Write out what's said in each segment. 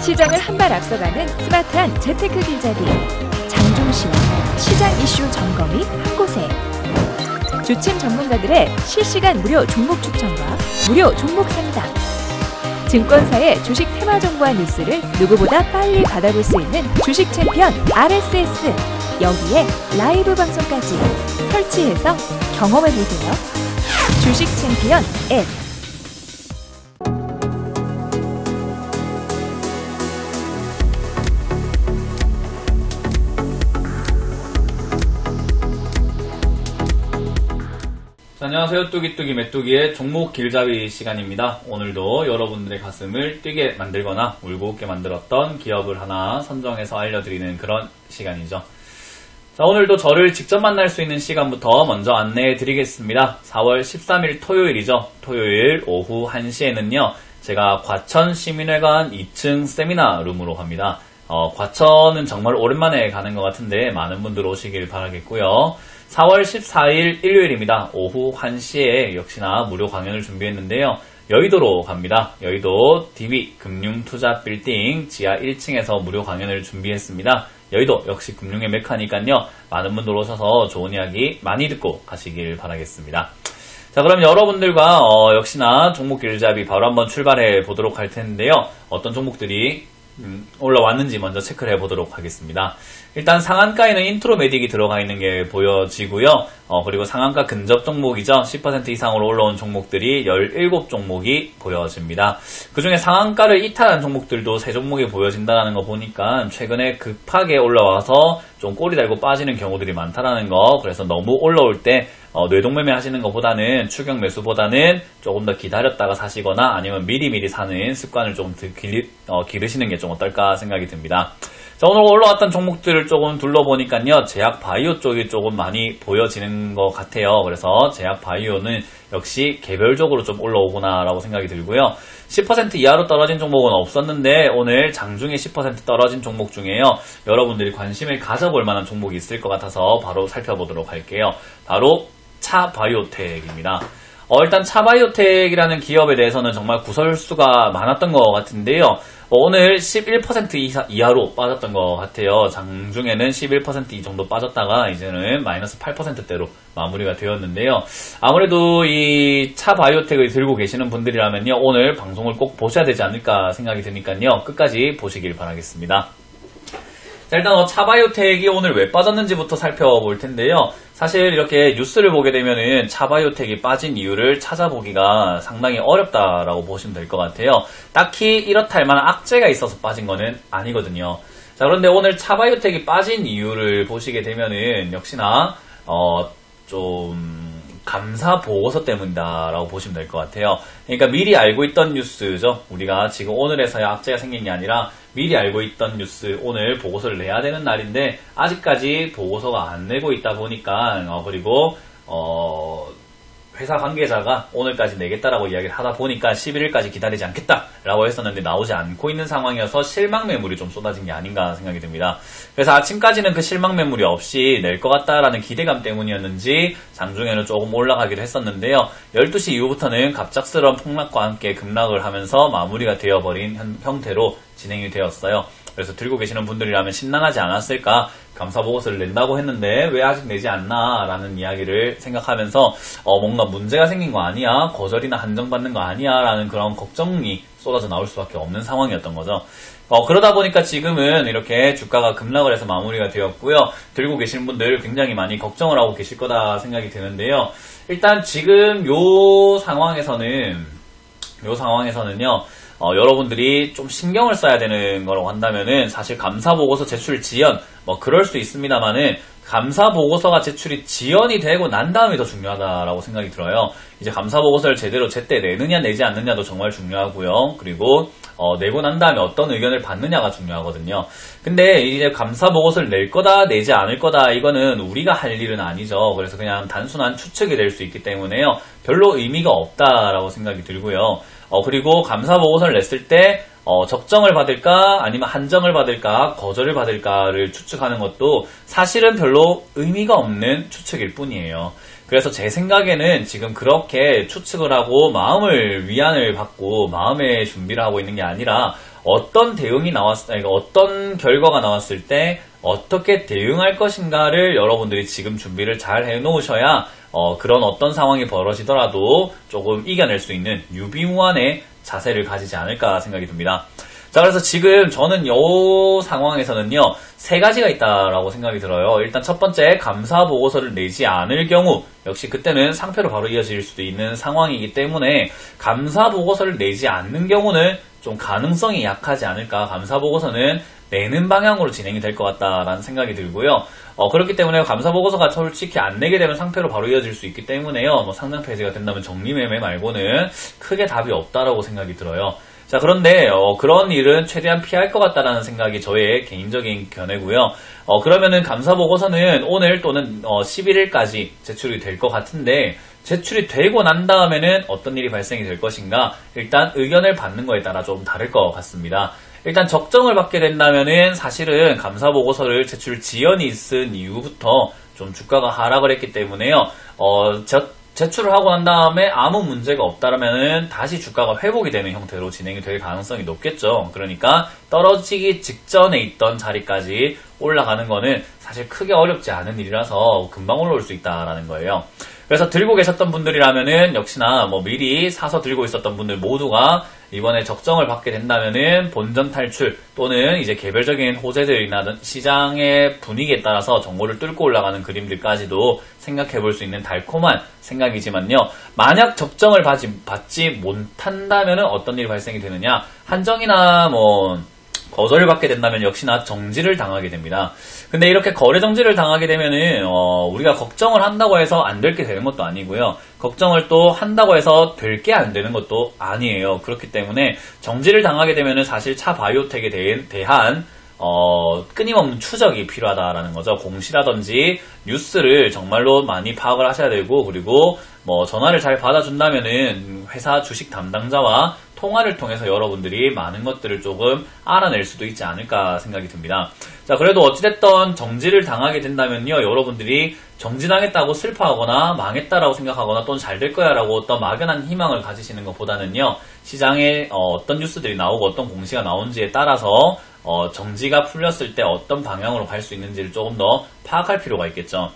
시장을 한 발 앞서가는 스마트한 재테크 길잡이 장종시와 시장 이슈 점검이 한 곳에 주침 전문가들의 실시간 무료 종목 추천과 무료 종목 상담 증권사의 주식 테마 정보와 뉴스를 누구보다 빨리 받아볼 수 있는 주식 챔피언 RSS 여기에 라이브 방송까지 설치해서 경험해보세요. 주식 챔피언 앱 안녕하세요. 뚜기뚜기 메뚜기의 종목 길잡이 시간입니다. 오늘도 여러분들의 가슴을 뛰게 만들거나 울고 웃게 만들었던 기업을 하나 선정해서 알려드리는 그런 시간이죠. 자, 오늘도 저를 직접 만날 수 있는 시간부터 먼저 안내해 드리겠습니다. 4월 13일 토요일이죠. 토요일 오후 1시에는요. 제가 과천 시민회관 2층 세미나 룸으로 갑니다. 과천은 정말 오랜만에 가는 것 같은데 많은 분들 오시길 바라겠고요. 4월 14일 일요일입니다. 오후 1시에 역시나 무료 강연을 준비했는데요. 여의도로 갑니다. 여의도 DB 금융투자빌딩 지하 1층에서 무료 강연을 준비했습니다. 여의도 역시 금융의 메카니까요. 많은 분들 오셔서 좋은 이야기 많이 듣고 가시길 바라겠습니다. 자, 그럼 여러분들과 역시나 종목 길잡이 바로 한번 출발해 보도록 할 텐데요. 어떤 종목들이 올라왔는지 먼저 체크를 해보도록 하겠습니다. 일단 상한가에는 인트로메딕이 들어가 있는 게 보여지고요. 그리고 상한가 근접 종목이죠. 10% 이상으로 올라온 종목들이 17종목이 보여집니다. 그 중에 상한가를 이탈한 종목들도 3종목이 보여진다는 거 보니까 최근에 급하게 올라와서 좀 꼬리 달고 빠지는 경우들이 많다라는 거. 그래서 너무 올라올 때 뇌동매매 하시는 것보다는 추격 매수보다는 조금 더 기다렸다가 사시거나 아니면 미리미리 사는 습관을 좀 기르시는 게 좀 어떨까 생각이 듭니다. 자, 오늘 올라왔던 종목들을 조금 둘러보니까요. 제약 바이오 쪽이 조금 많이 보여지는 것 같아요. 그래서 제약 바이오는 역시 개별적으로 좀 올라오구나 라고 생각이 들고요. 10% 이하로 떨어진 종목은 없었는데 오늘 장중에 10% 떨어진 종목 중에요. 여러분들이 관심을 가져볼 만한 종목이 있을 것 같아서 바로 살펴보도록 할게요. 바로 차바이오텍입니다. 일단 차바이오텍이라는 기업에 대해서는 정말 구설수가 많았던 것 같은데요. 오늘 11% 이하로 빠졌던 것 같아요. 장중에는 11% 이 정도 빠졌다가 이제는 마이너스 8%대로 마무리가 되었는데요. 아무래도 이 차바이오텍을 들고 계시는 분들이라면요. 오늘 방송을 꼭 보셔야 되지 않을까 생각이 드니까요. 끝까지 보시길 바라겠습니다. 자, 일단 차바이오텍이 오늘 왜 빠졌는지부터 살펴볼 텐데요. 사실 이렇게 뉴스를 보게 되면은 차바이오텍이 빠진 이유를 찾아보기가 상당히 어렵다라고 보시면 될 것 같아요. 딱히 이렇다 할 만한 악재가 있어서 빠진 거는 아니거든요. 자, 그런데 오늘 차바이오텍이 빠진 이유를 보시게 되면은 역시나 좀 감사 보고서 때문이다라고 보시면 될 것 같아요. 그러니까 미리 알고 있던 뉴스죠. 우리가 지금 오늘에서야 악재가 생긴 게 아니라 미리 알고 있던 뉴스, 오늘 보고서를 내야 되는 날인데 아직까지 보고서가 안 내고 있다 보니까 그리고 회사 관계자가 오늘까지 내겠다라고 이야기를 하다 보니까 11일까지 기다리지 않겠다라고 했었는데 나오지 않고 있는 상황이어서 실망 매물이 좀 쏟아진 게 아닌가 생각이 듭니다. 그래서 아침까지는 그 실망 매물이 없이 낼 것 같다라는 기대감 때문이었는지 장중에는 조금 올라가기도 했었는데요. 12시 이후부터는 갑작스러운 폭락과 함께 급락을 하면서 마무리가 되어버린 형태로 진행이 되었어요. 그래서 들고 계시는 분들이라면 심란하지 않았을까? 감사보고서를 낸다고 했는데 왜 아직 내지 않나? 라는 이야기를 생각하면서 뭔가 문제가 생긴 거 아니야? 거절이나 한정받는 거 아니야? 라는 그런 걱정이 쏟아져 나올 수밖에 없는 상황이었던 거죠. 그러다 보니까 지금은 이렇게 주가가 급락을 해서 마무리가 되었고요. 들고 계신 분들 굉장히 많이 걱정을 하고 계실 거다 생각이 드는데요. 일단 지금 요 상황에서는요. 여러분들이 좀 신경을 써야 되는 거라고 한다면은 사실 감사보고서 제출 지연 그럴 수 있습니다만은 감사보고서가 제출이 지연이 되고 난 다음이 더 중요하다라고 생각이 들어요. 이제 감사보고서를 제대로 제때 내느냐 내지 않느냐도 정말 중요하고요. 그리고 내고 난 다음에 어떤 의견을 받느냐가 중요하거든요. 근데 이제 감사보고서를 낼 거다 내지 않을 거다 이거는 우리가 할 일은 아니죠. 그래서 그냥 단순한 추측이 될 수 있기 때문에요. 별로 의미가 없다라고 생각이 들고요. 그리고 감사보고서를 냈을 때 적정을 받을까 아니면 한정을 받을까 거절을 받을까를 추측하는 것도 사실은 별로 의미가 없는 추측일 뿐이에요. 그래서 제 생각에는 지금 그렇게 추측을 하고 마음을 위안을 받고 마음의 준비를 하고 있는 게 아니라 어떤 대응이 어떤 결과가 나왔을 때 어떻게 대응할 것인가를 여러분들이 지금 준비를 잘 해놓으셔야 그런 어떤 상황이 벌어지더라도 조금 이겨낼 수 있는 유비무환의 자세를 가지지 않을까 생각이 듭니다. 자, 그래서 지금 저는 이 상황에서는요, 세 가지가 있다라고 생각이 들어요. 일단 첫 번째, 감사 보고서를 내지 않을 경우, 역시 그때는 상패로 바로 이어질 수도 있는 상황이기 때문에 감사 보고서를 내지 않는 경우는 좀 가능성이 약하지 않을까. 감사 보고서는 내는 방향으로 진행이 될 것 같다라는 생각이 들고요. 그렇기 때문에 감사 보고서가 솔직히 안 내게 되면 상패로 바로 이어질 수 있기 때문에요. 상장 폐지가 된다면 정리매매 말고는 크게 답이 없다라고 생각이 들어요. 자, 그런데 그런 일은 최대한 피할 것 같다라는 생각이 저의 개인적인 견해고요. 그러면은 감사 보고서는 오늘 또는 11일까지 제출이 될 것 같은데, 제출이 되고 난 다음에는 어떤 일이 발생이 될 것인가, 일단 의견을 받는 거에 따라 좀 다를 것 같습니다. 일단 적정을 받게 된다면은 사실은 감사 보고서를 제출 지연이 있은 이후부터 좀 주가가 하락을 했기 때문에요. 제출을 하고 난 다음에 아무 문제가 없다라면은 다시 주가가 회복이 되는 형태로 진행이 될 가능성이 높겠죠. 그러니까 떨어지기 직전에 있던 자리까지 올라가는 거는 사실 크게 어렵지 않은 일이라서 금방 올라올 수 있다라는 거예요. 그래서 들고 계셨던 분들이라면은 역시나 미리 사서 들고 있었던 분들 모두가 이번에 적정을 받게 된다면은 본전 탈출 또는 이제 개별적인 호재들이나 시장의 분위기에 따라서 정보를 뚫고 올라가는 그림들까지도 생각해 볼 수 있는 달콤한 생각이지만요. 만약 적정을 받지 못한다면은 어떤 일이 발생이 되느냐? 한정이나 거절을 받게 된다면 역시나 정지를 당하게 됩니다. 근데 이렇게 거래 정지를 당하게 되면은 우리가 걱정을 한다고 해서 안 될 게 되는 것도 아니고요. 걱정을 또 한다고 해서 될 게 안 되는 것도 아니에요. 그렇기 때문에 정지를 당하게 되면은 사실 차 바이오텍에 대한 끊임없는 추적이 필요하다라는 거죠. 공시라든지 뉴스를 정말로 많이 파악을 하셔야 되고, 그리고 전화를 잘 받아준다면은 회사 주식 담당자와 통화를 통해서 여러분들이 많은 것들을 조금 알아낼 수도 있지 않을까 생각이 듭니다. 자, 그래도 어찌됐든 정지를 당하게 된다면요, 여러분들이 정지당했다고 슬퍼하거나 망했다라고 생각하거나 또는 잘 될 거야 라고 어떤 막연한 희망을 가지시는 것보다는요, 시장에 어떤 뉴스들이 나오고 어떤 공시가 나온지에 따라서 정지가 풀렸을 때 어떤 방향으로 갈 수 있는지를 조금 더 파악할 필요가 있겠죠.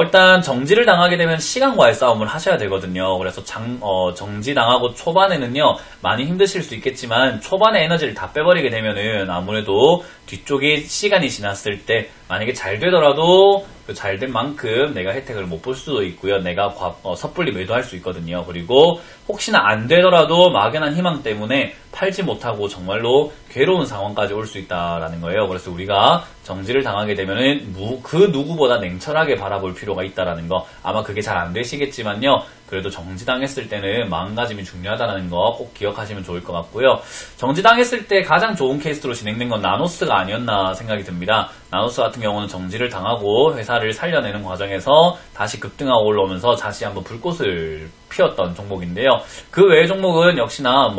일단 정지를 당하게 되면 시간과의 싸움을 하셔야 되거든요. 그래서 정지당하고 초반에는요, 많이 힘드실 수 있겠지만 초반에 에너지를 다 빼버리게 되면은 아무래도 뒤쪽에 시간이 지났을 때 만약에 잘 되더라도 그 잘 된 만큼 내가 혜택을 못 볼 수도 있고요. 내가 섣불리 매도할 수 있거든요. 그리고 혹시나 안 되더라도 막연한 희망 때문에 팔지 못하고 정말로 괴로운 상황까지 올 수 있다라는 거예요. 그래서 우리가 정지를 당하게 되면은 그 누구보다 냉철하게 바라볼 필요가 있다라는 거. 아마 그게 잘 안 되시겠지만요. 그래도 정지당했을 때는 마음가짐이 중요하다는 거 꼭 기억하시면 좋을 것 같고요. 정지당했을 때 가장 좋은 케이스로 진행된 건 나노스가 아니었나 생각이 듭니다. 나노스 같은 경우는 정지를 당하고 회사를 살려내는 과정에서 다시 급등하고 올라오면서 다시 한번 불꽃을 피웠던 종목인데요. 그 외의 종목은 역시나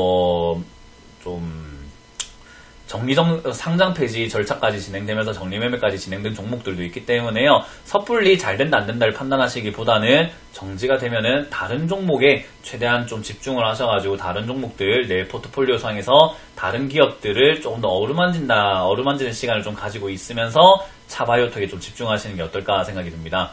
상장 폐지 절차까지 진행되면서 정리매매까지 진행된 종목들도 있기 때문에요. 섣불리 잘 된다 안 된다를 판단하시기보다는 정지가 되면은 다른 종목에 최대한 좀 집중을 하셔가지고 다른 종목들 내 포트폴리오 상에서 다른 기업들을 조금 더 어루만지는 시간을 좀 가지고 있으면서 차바이오텍에 좀 집중하시는 게 어떨까 생각이 듭니다.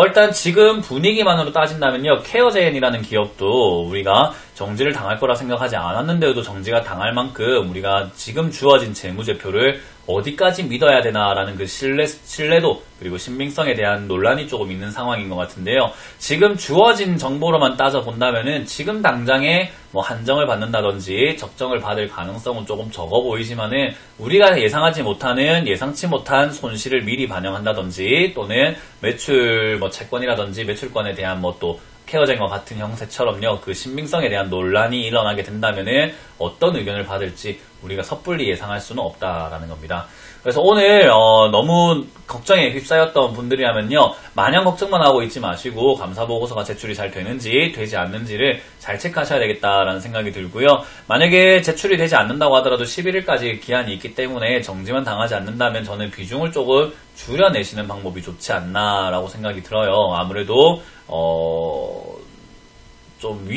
일단 지금 분위기만으로 따진다면요, 케어제인이라는 기업도 우리가 정지를 당할 거라 생각하지 않았는데도 정지가 당할 만큼 우리가 지금 주어진 재무제표를 어디까지 믿어야 되나라는 그 신뢰도 그리고 신빙성에 대한 논란이 조금 있는 상황인 것 같은데요. 지금 주어진 정보로만 따져본다면은 지금 당장에 한정을 받는다든지 적정을 받을 가능성은 조금 적어 보이지만은 우리가 예상치 못한 손실을 미리 반영한다든지 또는 매출 채권이라든지 매출권에 대한 또 케어젠과 같은 형태처럼요, 그 신빙성에 대한 논란이 일어나게 된다면은 어떤 의견을 받을지 우리가 섣불리 예상할 수는 없다라는 겁니다. 그래서 오늘 너무 걱정에 휩싸였던 분들이라면요, 마냥 걱정만 하고 있지 마시고 감사보고서가 제출이 잘 되는지 되지 않는지를 잘 체크하셔야 되겠다라는 생각이 들고요. 만약에 제출이 되지 않는다고 하더라도 11일까지 기한이 있기 때문에 정지만 당하지 않는다면 저는 비중을 조금 줄여내시는 방법이 좋지 않나라고 생각이 들어요. 아무래도 좀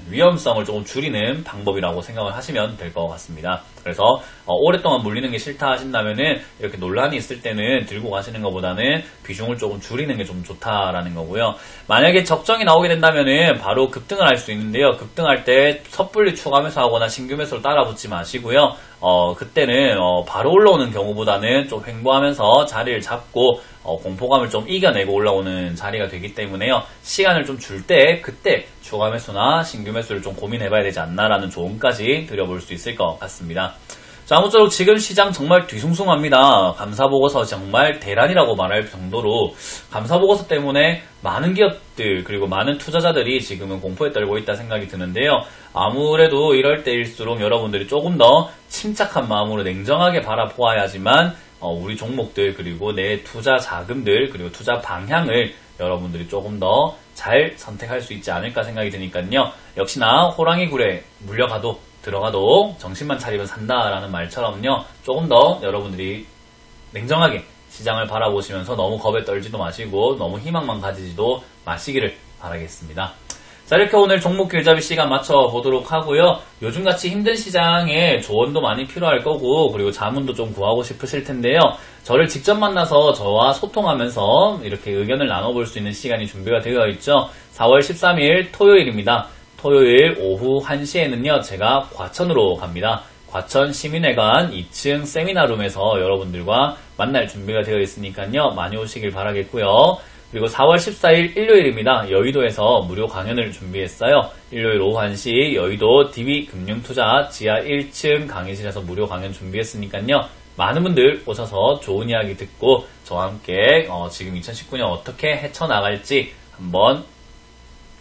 위험성을 조금 줄이는 방법이라고 생각을 하시면 될 것 같습니다. 그래서 오랫동안 물리는 게 싫다 하신다면은 이렇게 논란이 있을 때는 들고 가시는 것보다는 비중을 조금 줄이는 게 좀 좋다라는 거고요. 만약에 적정이 나오게 된다면은 바로 급등을 할 수 있는데요. 급등할 때 섣불리 추가 매수하거나 신규 매수를 따라 붙지 마시고요. 그때는 바로 올라오는 경우보다는 좀 횡보하면서 자리를 잡고 공포감을 좀 이겨내고 올라오는 자리가 되기 때문에요. 시간을 좀 줄 때 그때 추가 매수나 신규 매수를 좀 고민해봐야 되지 않나라는 조언까지 드려볼 수 있을 것 같습니다. 자, 아무쪼록 지금 시장 정말 뒤숭숭합니다. 감사보고서 정말 대란이라고 말할 정도로 감사보고서 때문에 많은 기업들 그리고 많은 투자자들이 지금은 공포에 떨고 있다 생각이 드는데요. 아무래도 이럴 때일수록 여러분들이 조금 더 침착한 마음으로 냉정하게 바라보아야지만 우리 종목들 그리고 내 투자 자금들 그리고 투자 방향을 여러분들이 조금 더 잘 선택할 수 있지 않을까 생각이 드니까요. 역시나 호랑이 굴에 물려가도 들어가도 정신만 차리면 산다라는 말처럼요. 조금 더 여러분들이 냉정하게 시장을 바라보시면서 너무 겁에 떨지도 마시고 너무 희망만 가지지도 마시기를 바라겠습니다. 자, 이렇게 오늘 종목 길잡이 시간 맞춰보도록 하고요. 요즘같이 힘든 시장에 조언도 많이 필요할 거고 그리고 자문도 좀 구하고 싶으실 텐데요. 저를 직접 만나서 저와 소통하면서 이렇게 의견을 나눠볼 수 있는 시간이 준비가 되어 있죠. 4월 13일 토요일입니다. 토요일 오후 1시에는요. 제가 과천으로 갑니다. 과천 시민회관 2층 세미나룸에서 여러분들과 만날 준비가 되어 있으니까요. 많이 오시길 바라겠고요. 그리고 4월 14일 일요일입니다. 여의도에서 무료 강연을 준비했어요. 일요일 오후 1시 여의도 DB금융투자 지하 1층 강의실에서 무료 강연 준비했으니까요. 많은 분들 오셔서 좋은 이야기 듣고 저와 함께 지금 2019년 어떻게 헤쳐나갈지 한번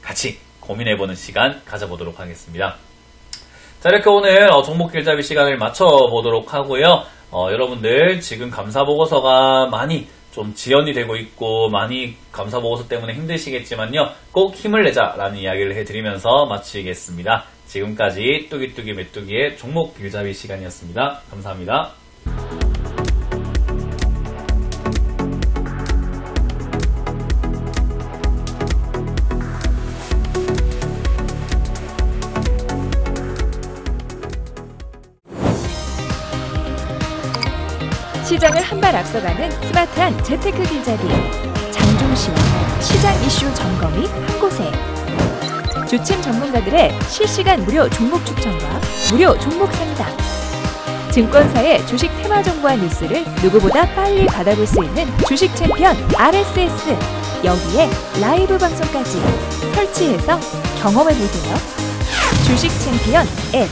같이 고민해보는 시간 가져보도록 하겠습니다. 자, 이렇게 오늘 종목 길잡이 시간을 맞춰보도록 하고요. 여러분들 지금 감사보고서가 많이 좀 지연이 되고 있고 많이 감사보고서 때문에 힘드시겠지만요. 꼭 힘을 내자라는 이야기를 해드리면서 마치겠습니다. 지금까지 뚜기뚜기 메뚜기의 종목 길잡이 시간이었습니다. 감사합니다. 시장을 한 발 앞서가는 스마트한 재테크 길잡이 장종시와 시장 이슈 점검이 한 곳에 주침 전문가들의 실시간 무료 종목 추천과 무료 종목 상담 증권사의 주식 테마 정보와 뉴스를 누구보다 빨리 받아볼 수 있는 주식 챔피언 RSS 여기에 라이브 방송까지 설치해서 경험해보세요. 주식 챔피언 앱